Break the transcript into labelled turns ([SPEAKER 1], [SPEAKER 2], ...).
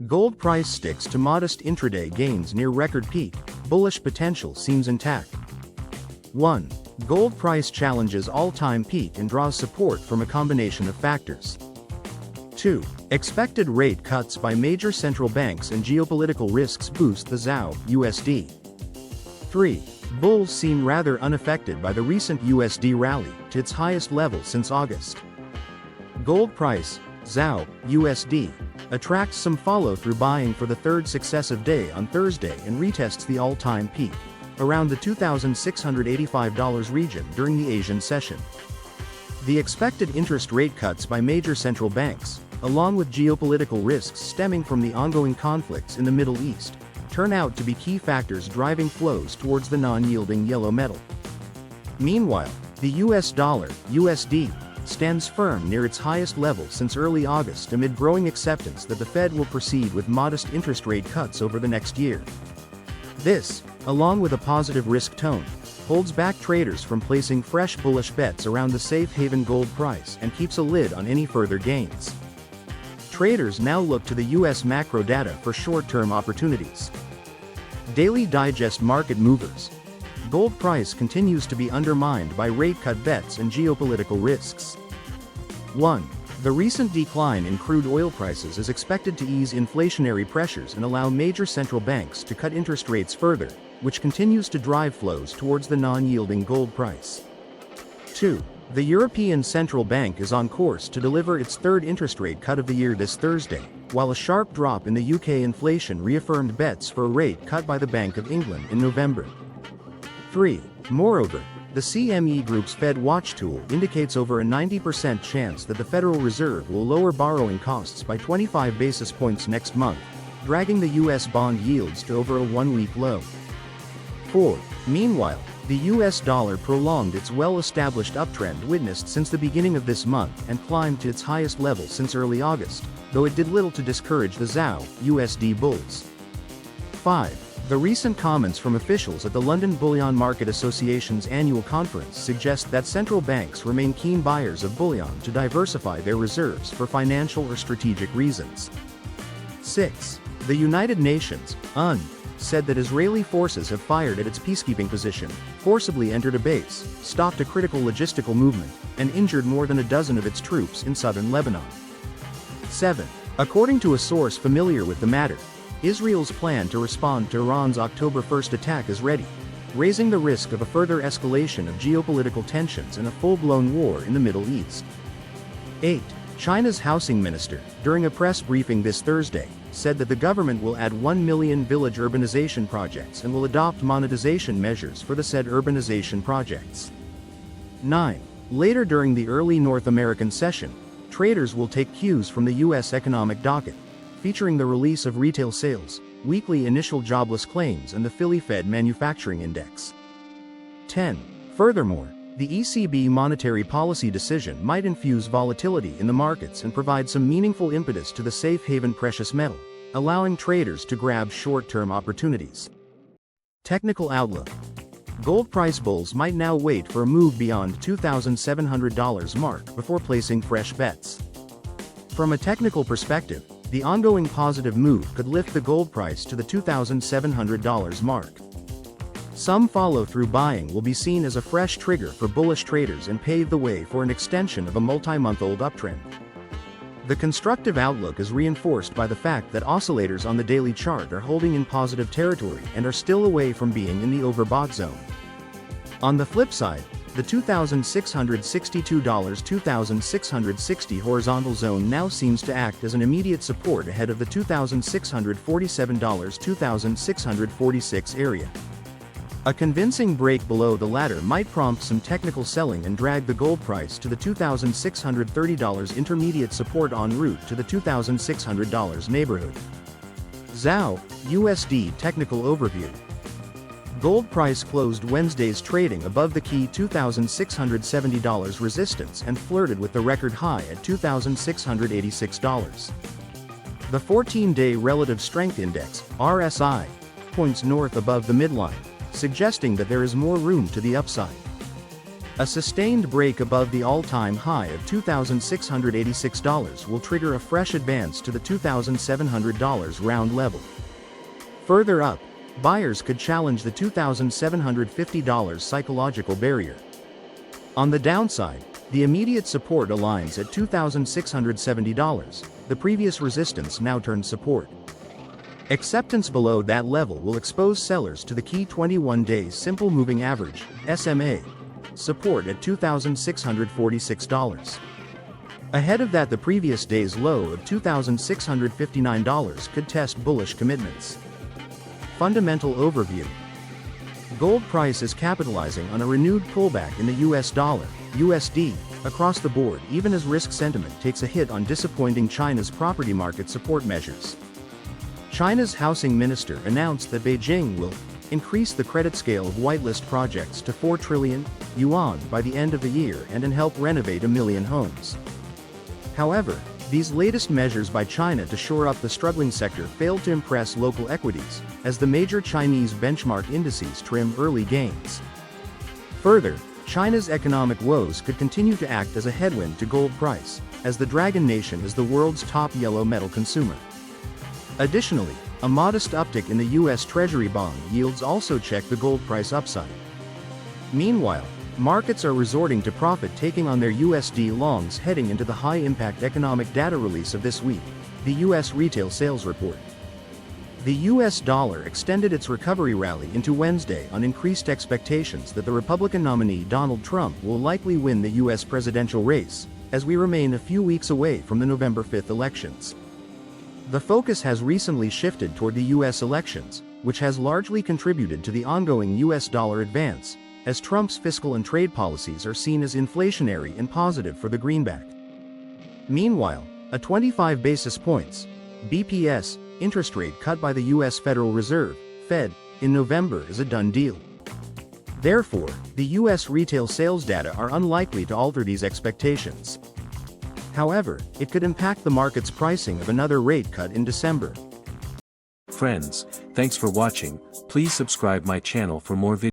[SPEAKER 1] Gold price sticks to modest intraday gains near record peak, bullish potential seems intact. 1. Gold price challenges all-time peak and draws support from a combination of factors. 2. Expected rate cuts by major central banks and geopolitical risks boost the ZAO/USD. 3. Bulls seem rather unaffected by the recent USD rally to its highest level since August. Gold price, ZAO/USD, attracts some follow-through buying for the third successive day on Thursday and retests the all-time peak, around the $2,685 region during the Asian session. The expected interest rate cuts by major central banks, along with geopolitical risks stemming from the ongoing conflicts in the Middle East, turn out to be key factors driving flows towards the non-yielding yellow metal. Meanwhile, the US dollar/USD stands firm near its highest level since early August amid growing acceptance that the Fed will proceed with modest interest rate cuts over the next year. This, along with a positive risk tone, holds back traders from placing fresh bullish bets around the safe haven gold price and keeps a lid on any further gains. Traders now look to the US macro data for short-term opportunities. Daily Digest market movers. Gold price continues to be undermined by rate cut bets and geopolitical risks. 1. The recent decline in crude oil prices is expected to ease inflationary pressures and allow major central banks to cut interest rates further, which continues to drive flows towards the non-yielding gold price. 2. The European Central Bank is on course to deliver its third interest rate cut of the year this Thursday, while a sharp drop in the UK inflation reaffirmed bets for a rate cut by the Bank of England in November. 3. Moreover, the CME Group's Fed Watch tool indicates over a 90% chance that the Federal Reserve will lower borrowing costs by 25 basis points next month, dragging the US bond yields to over a one-week low. 4. Meanwhile, the US dollar prolonged its well-established uptrend witnessed since the beginning of this month and climbed to its highest level since early August, though it did little to discourage the ZAO/USD bulls. 5. The recent comments from officials at the London Bullion Market Association's annual conference suggest that central banks remain keen buyers of bullion to diversify their reserves for financial or strategic reasons. 6. The United Nations, UN, said that Israeli forces have fired at its peacekeeping position, forcibly entered a base, stopped a critical logistical movement, and injured more than a dozen of its troops in southern Lebanon. 7. According to a source familiar with the matter, Israel's plan to respond to Iran's October 1 attack is ready, raising the risk of a further escalation of geopolitical tensions and a full-blown war in the Middle East. 8. China's housing minister, during a press briefing this Thursday, said that the government will add 1 million village urbanization projects and will adopt monetization measures for the said urbanization projects. 9. Later during the early North American session, traders will take cues from the U.S. economic docket, featuring the release of retail sales, weekly initial jobless claims and the Philly Fed Manufacturing Index. 10. Furthermore, the ECB monetary policy decision might infuse volatility in the markets and provide some meaningful impetus to the safe haven precious metal, allowing traders to grab short-term opportunities. Technical outlook. Gold price bulls might now wait for a move beyond $2,700 mark before placing fresh bets. From a technical perspective, the ongoing positive move could lift the gold price to the $2,700 mark. Some follow-through buying will be seen as a fresh trigger for bullish traders and pave the way for an extension of a multi-month-old uptrend. The constructive outlook is reinforced by the fact that oscillators on the daily chart are holding in positive territory and are still away from being in the overbought zone. On the flip side, the $2,662-$2,660 horizontal zone now seems to act as an immediate support ahead of the $2,647-$2,646 area. A convincing break below the latter might prompt some technical selling and drag the gold price to the $2,630 intermediate support en route to the $2,600 neighborhood. ZAO/USD technical overview. Gold price closed Wednesday's trading above the key $2,670 resistance and flirted with the record high at $2,686. The 14-day Relative Strength Index, RSI, points north above the midline, suggesting that there is more room to the upside. A sustained break above the all-time high of $2,686 will trigger a fresh advance to the $2,700 round level. Further up, buyers could challenge the $2,750 psychological barrier. On the downside, the immediate support aligns at $2,670, the previous resistance now turns support. Acceptance below that level will expose sellers to the key 21-day simple moving average, SMA, support at $2,646. Ahead of that, the previous day's low of $2,659 could test bullish commitments. Fundamental overview. Gold price is capitalizing on a renewed pullback in the US dollar, USD, across the board even as risk sentiment takes a hit on disappointing China's property market support measures. China's housing minister announced that Beijing will increase the credit scale of whitelist projects to 4 trillion yuan by the end of the year and help renovate 1 million homes. However, these latest measures by China to shore up the struggling sector failed to impress local equities, as the major Chinese benchmark indices trim early gains. Further, China's economic woes could continue to act as a headwind to gold price, as the Dragon Nation is the world's top yellow metal consumer. Additionally, a modest uptick in the U.S. Treasury bond yields also check the gold price upside. Meanwhile, markets are resorting to profit-taking on their USD longs heading into the high-impact economic data release of this week, the U.S. retail sales report. The U.S. dollar extended its recovery rally into Wednesday on increased expectations that the Republican nominee Donald Trump will likely win the U.S. presidential race, as we remain a few weeks away from the November 5th elections. The focus has recently shifted toward the U.S. elections, which has largely contributed to the ongoing U.S. dollar advance, as Trump's fiscal and trade policies are seen as inflationary and positive for the greenback. Meanwhile, a 25 basis points (BPS) interest rate cut by the U.S. Federal Reserve, Fed, in November is a done deal. Therefore, the U.S. retail sales data are unlikely to alter these expectations. However, it could impact the market's pricing of another rate cut in December.
[SPEAKER 2] Friends, thanks for watching. Please subscribe my channel for more videos.